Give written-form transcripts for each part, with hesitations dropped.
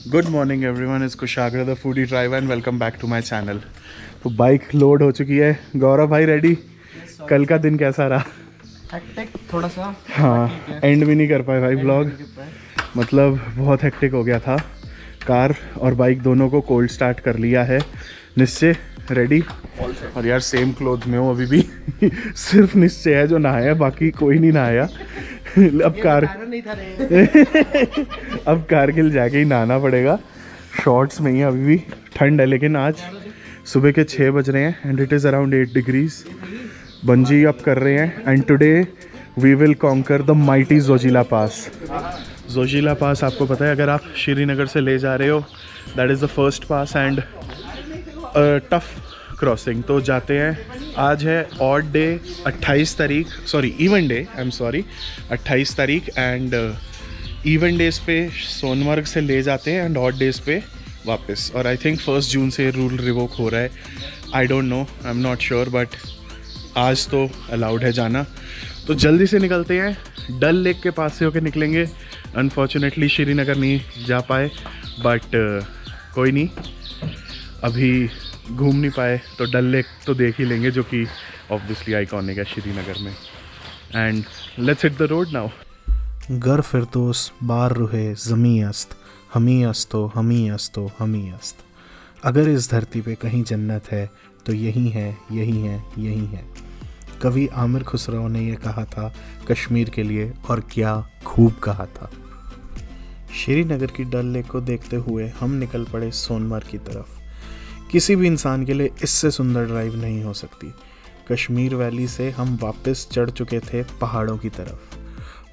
Good morning everyone, is Kushagra the foodie driver and welcome back to my channel. तो bike load हो चुकी है। गौरव भाई रेडी? कल का दिन कैसा रहा? हेक्टिक थोड़ा सा। हाँ, एंड भी नहीं कर पाए भाई ब्लॉग, मतलब बहुत हेक्टिक हो गया था। कार और बाइक दोनों को कोल्ड स्टार्ट कर लिया है। निश्चय रेडी, और यार सेम क्लोथ में हूँ अभी भी। सिर्फ निश्चय है जो नहाया, बाकी कोई नहीं नहाया। अब अब कारगिल जाके ही नहाना पड़ेगा। शॉर्ट्स में ही अभी भी ठंड है, लेकिन आज सुबह के 6 बज रहे हैं and it is around 8 degrees. Bungee up कर रहे हैं and today we will conquer the mighty Zojila pass. Zojila pass आपको पता है, अगर आप श्रीनगर से ले जा रहे हो, that is the first pass and tough crossing. तो जाते हैं। आज है ऑड डे 28 तारीख, sorry even day, I am sorry 28 तारीख, एंड इवन डेज पे सोनमर्ग से ले जाते हैं एंड ऑड डेज पे वापस। और आई थिंक 1 जून से रूल रिवोक हो रहा है। I don't know, I am not sure, but आज तो अलाउड है जाना। तो जल्दी से निकलते हैं। डल लेक के पास से होकर निकलेंगे। अनफॉर्चुनेटली श्रीनगर नहीं जा पाए, बट कोई नहीं, अभी घूम नहीं पाए तो डल लेक तो देख ही लेंगे, जो कि ऑब्वियसली आइकॉनिक है श्रीनगर में। And let's hit the road now. गर फिरदोस बार रुहे ज़मी अस्त, हमी अस्तो हमी अस्तो हमी अस्त। अगर इस धरती पे कहीं जन्नत है तो यही है, यही है, यही है। कवि आमिर खुसरो ने यह कहा था कश्मीर के लिए, और क्या खूब कहा था। श्रीनगर की डल लेक को देखते हुए हम निकल पड़े सोनमर्ग की तरफ। किसी भी इंसान के लिए इससे सुंदर ड्राइव नहीं हो सकती। कश्मीर वैली से हम वापस चढ़ चुके थे पहाड़ों की तरफ।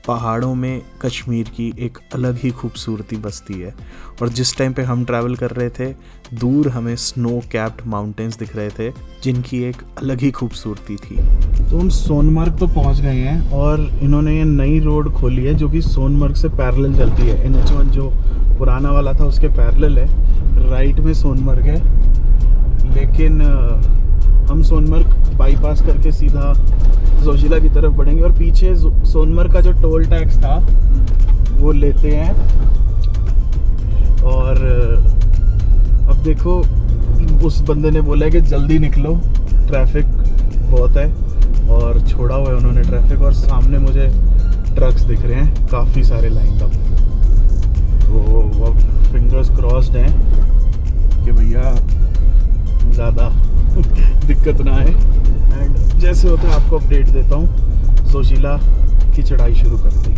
पहाड़ों में कश्मीर की एक अलग ही खूबसूरती बसती है, और जिस टाइम पे हम ट्रैवल कर रहे थे, दूर हमें स्नो कैप्ड माउंटेन्स दिख रहे थे, जिनकी एक अलग ही खूबसूरती थी। तो हम सोनमर्ग तो पहुंच गए हैं, और इन्होंने ये नई रोड खोली है जो कि सोनमर्ग से पैरेलल चलती है। NH1 जो पुराना वाला था उसके पैरेलल है। राइट में सोनमर्ग है, लेकिन हम सोनमर्ग बाईपास करके सीधा जोजिला की तरफ बढ़ेंगे, और पीछे सोनमर्ग का जो टोल टैक्स था वो लेते हैं। और अब देखो, उस बंदे ने बोला है कि जल्दी निकलो, ट्रैफिक बहुत है, और छोड़ा हुआ है उन्होंने ट्रैफिक। और सामने मुझे ट्रक्स दिख रहे हैं काफ़ी सारे लाइन अप। तो अब फिंगर्स क्रॉस्ड हैं कि भैया ज़्यादा दिक्कत ना है। एंड जैसे होता है आपको अपडेट देता हूँ। जोजिला की चढ़ाई शुरू कर दी।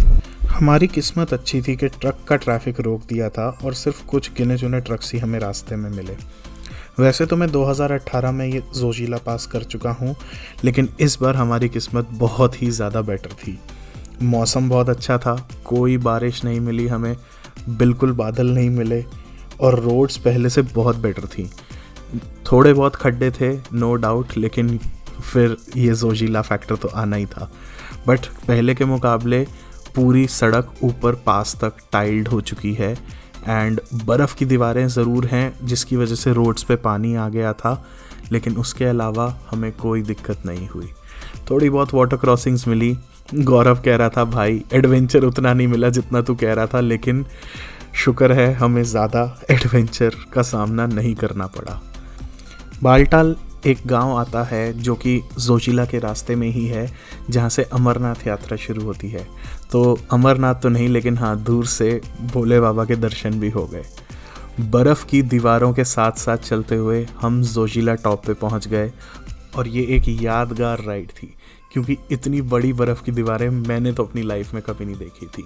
हमारी किस्मत अच्छी थी कि ट्रक का ट्रैफिक रोक दिया था, और सिर्फ कुछ गिने चुने ट्रक्स ही हमें रास्ते में मिले। वैसे तो मैं 2018 में ये जोजिला पास कर चुका हूँ, लेकिन इस बार हमारी किस्मत बहुत ही ज़्यादा बेटर थी। मौसम बहुत अच्छा था, कोई बारिश नहीं मिली हमें, बिल्कुल बादल नहीं मिले, और रोड्स पहले से बहुत बेटर थी। थोड़े बहुत खड्डे थे नो डाउट, लेकिन फिर ये जोजिला फैक्टर तो आना ही था। बट पहले के मुकाबले पूरी सड़क ऊपर पास तक टाइल्ड हो चुकी है, एंड बर्फ़ की दीवारें ज़रूर हैं जिसकी वजह से रोड्स पे पानी आ गया था, लेकिन उसके अलावा हमें कोई दिक्कत नहीं हुई। थोड़ी बहुत वाटर क्रॉसिंग्स मिली। गौरव कह रहा था भाई एडवेंचर उतना नहीं मिला जितना तू कह रहा था, लेकिन शुक्र है हमें ज़्यादा एडवेंचर का सामना नहीं करना पड़ा। बालटाल एक गांव आता है जो कि जोजिला के रास्ते में ही है, जहां से अमरनाथ यात्रा शुरू होती है। तो अमरनाथ तो नहीं, लेकिन हाँ, दूर से भोले बाबा के दर्शन भी हो गए। बर्फ़ की दीवारों के साथ साथ चलते हुए हम जोजिला टॉप पे पहुंच गए, और ये एक यादगार राइड थी, क्योंकि इतनी बड़ी बर्फ़ की दीवारें मैंने तो अपनी लाइफ में कभी नहीं देखी थी।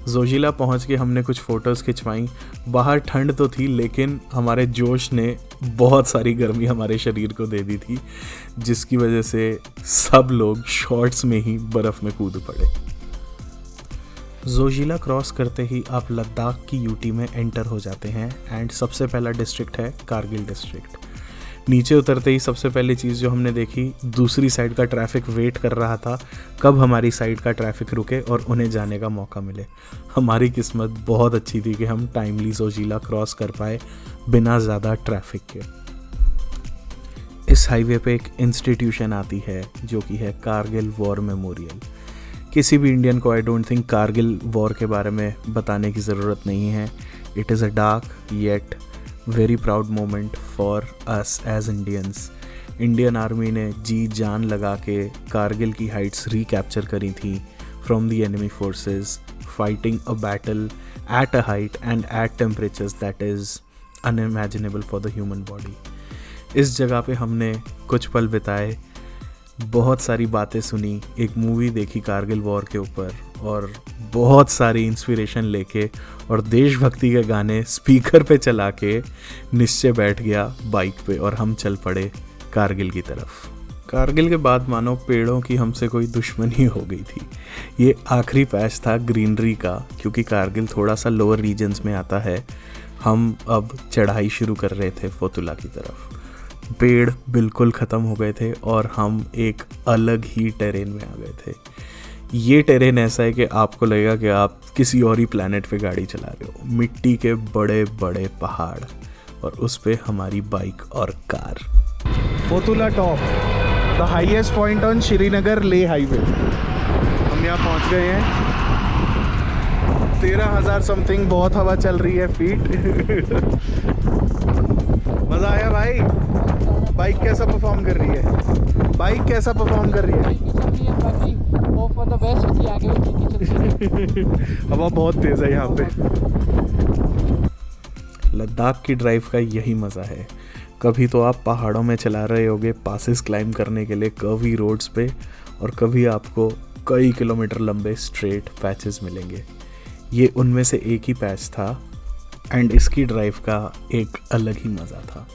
जोजिला पहुंच के हमने कुछ फ़ोटोज़ खिंचवाई। बाहर ठंड तो थी, लेकिन हमारे जोश ने बहुत सारी गर्मी हमारे शरीर को दे दी थी, जिसकी वजह से सब लोग शॉर्ट्स में ही बर्फ़ में कूद पड़े। जोजिला क्रॉस करते ही आप लद्दाख की यूटी में एंटर हो जाते हैं, एंड सबसे पहला डिस्ट्रिक्ट है कारगिल डिस्ट्रिक्ट। नीचे उतरते ही सबसे पहली चीज़ जो हमने देखी, दूसरी साइड का ट्रैफिक वेट कर रहा था कब हमारी साइड का ट्रैफिक रुके और उन्हें जाने का मौका मिले। हमारी किस्मत बहुत अच्छी थी कि हम टाइमली जोजिला क्रॉस कर पाए बिना ज़्यादा ट्रैफिक के। इस हाईवे पे एक इंस्टीट्यूशन आती है जो कि है कारगिल वॉर मेमोरियल। किसी भी इंडियन को I don't think Kargil war के बारे में बताने की ज़रूरत नहीं है. It is a dark yet very proud moment for us as Indians. Indian army ने जी जान लगा के कारगिल की हाइट्स रिकैप्चर करी थी from the enemy forces, fighting a battle at a height and at temperatures that is unimaginable for the human body. इस जगह पे हमने कुछ पल बिताए, बहुत सारी बातें सुनी, एक मूवी देखी कारगिल वॉर के ऊपर और बहुत सारी इंस्पिरेशन लेके और देशभक्ति के गाने स्पीकर पे चला के निश्चय बैठ गया बाइक पे और हम चल पड़े कारगिल की तरफ. कारगिल के बाद मानो पेड़ों की हमसे कोई दुश्मनी हो गई थी. ये आखिरी पैच था ग्रीनरी का, क्योंकि कारगिल थोड़ा सा लोअर रीजन्स में आता है. हम अब चढ़ाई शुरू कर रहे थे फोतुला की तरफ. पेड़ बिल्कुल ख़त्म हो गए थे और हम एक अलग ही टेरेन में आ गए थे. ये टेरेन ऐसा है कि आपको लगेगा कि आप किसी और ही प्लैनेट पे गाड़ी चला रहे हो. मिट्टी के बड़े बड़े पहाड़ और उस पे हमारी बाइक और car. Fotula top, the highest point on Srinagar Leh highway. हम यहाँ पहुँच गए हैं. 13,000 समथिंग, बहुत हवा चल रही है फीट. मज़ा आया भाई. बाइक कैसा परफॉर्म कर रही है? बाइक कैसा परफॉर्म कर रही है? हवा बहुत तेज़ है यहाँ पे. लद्दाख की ड्राइव का यही मज़ा है. कभी तो आप पहाड़ों में चला रहे होगे पासेस क्लाइंब करने के लिए कर्वी रोड्स पे, और कभी आपको कई किलोमीटर लंबे स्ट्रेट पैचेस मिलेंगे. ये उनमें से एक ही पैच था एंड इसकी ड्राइव का एक अलग ही मज़ा था.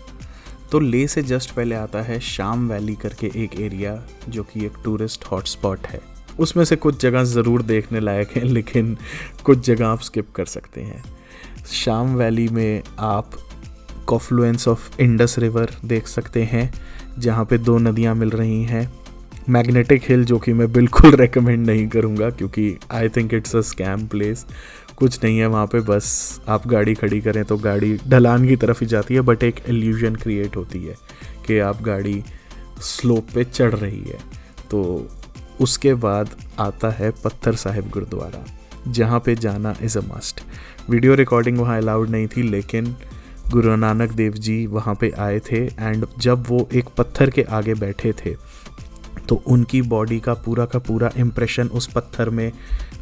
तो ले से जस्ट पहले आता है शाम वैली करके एक एरिया जो कि एक टूरिस्ट हॉटस्पॉट है. उसमें से कुछ जगह ज़रूर देखने लायक हैं, लेकिन कुछ जगह आप स्किप कर सकते हैं. शाम वैली में आप कॉफ्लुएंस ऑफ इंडस रिवर देख सकते हैं, जहाँ पे दो नदियाँ मिल रही हैं. मैग्नेटिक हिल, जो कि मैं बिल्कुल रेकमेंड नहीं करूँगा क्योंकि I think it's a scam place. कुछ नहीं है वहाँ पे, बस आप गाड़ी खड़ी करें तो गाड़ी ढलान की तरफ ही जाती है, बट एक इल्यूजन क्रिएट होती है कि आप गाड़ी स्लोप पे चढ़ रही है. तो उसके बाद आता है पत्थर साहिब गुरुद्वारा, जहाँ पे जाना is a must. Video recording वहाँ अलाउड नहीं थी, लेकिन गुरु नानक देव जी वहाँ पे आए थे एंड जब वो एक पत्थर के आगे बैठे थे तो उनकी बॉडी का पूरा इम्प्रेशन उस पत्थर में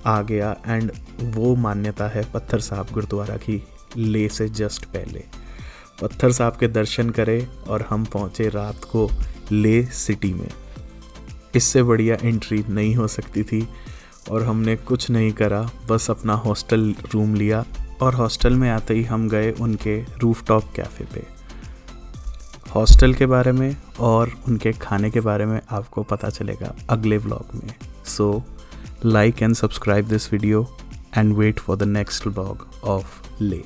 आ गया. एंड वो मान्यता है पत्थर साहब गुरुद्वारा की ले से जस्ट पहले. पत्थर साहब के दर्शन करे और हम पहुँचे रात को ले सिटी में. इससे बढ़िया एंट्री नहीं हो सकती थी और हमने कुछ नहीं करा, बस अपना हॉस्टल रूम लिया और हॉस्टल में आते ही हम गए उनके रूफटॉप कैफ़े पे. हॉस्टल के बारे में और उनके खाने के बारे में आपको पता चलेगा अगले व्लॉग में. So like and subscribe this video and wait for the next vlog of ले.